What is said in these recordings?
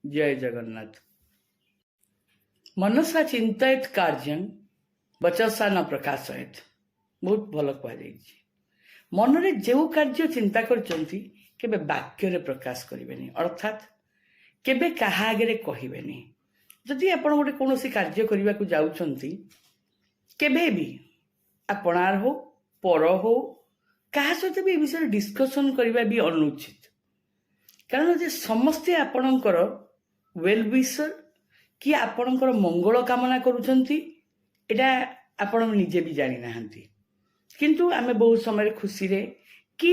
जय जगन्नाथ। मनसा चिंतित कार्यं वचसा न प्रकाशयेत। बहुत भल कहुई। मनरे जो कार्य चिंता करचंती केबे वाक्य रे प्रकाश करिवेनी, अर्थात केबे कहा आगे कहबेनी। जदि आपण गोटे कौनसी कार्य करने को जाउछंती, केबे भी आपणार हो पर हो कहा सहित भी विषय डिस्कशन करबा भी अनुचित। कारण जे समस्ते आपणकर वेल विशर कि आपणकर मंगल कामना करूछंती, एटा आपण निजे भी जानी नाहंती। किंतु आमे बहुत समय खुशी रे कि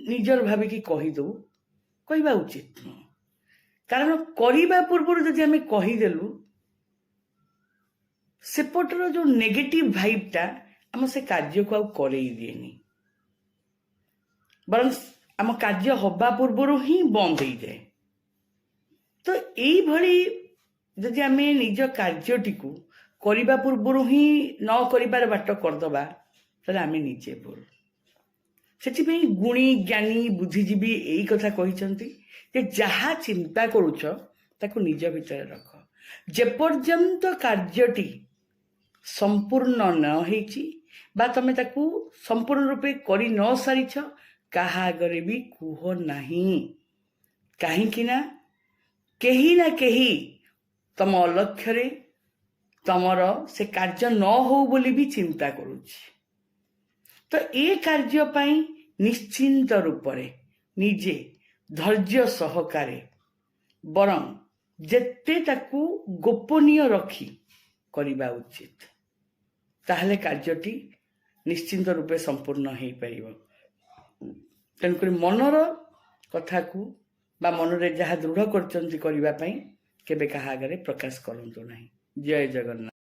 निजर भाबी कि कहि दो, कहबा उचित न। कारण करिबा पूर्व जदि आमे कहि देलु, सेपटर जो नेगेटिव भाइबटा आम से कार्य को करई दिएनी, बरं आम कार्य हवा पूर्व ही बंद हो जाए। तो यही भली जदि आम निज कार्यटी को करबा पूर्व ही न करिबार बाट करदबा, ताले आम निजे भूल। सेथिपई गुणी ज्ञानी बुद्धिजीवी यही कथा कहिसंती जे जहा चिंता करूछ ताकू निज भितर रख। जेपर्यंत कार्यटी संपूर्ण न होईची बा तमे ताकू संपूर्ण रूपे करी न सारिछ, कहा आगरे भी कुह नहीं। कहीं ना कहीं तम अलक्ष्य रे तमर से कार्य न हो बोली भी चिंता करुछि। तो ए कार्य पाई निश्चिंत रूप रे निजे धैर्य सहकारे बरं जेते ताकू गोपनीय रखी करिबा उचित, ताहले कार्यटी निश्चिंत रूपे संपूर्ण हो पारिबो। तेणुक मनर कथा को बा मनरे जहाँ दृढ़ करचंती करिबा पई केबे कहा आगे प्रकाश करंतु नहीं। जय जगन्नाथ।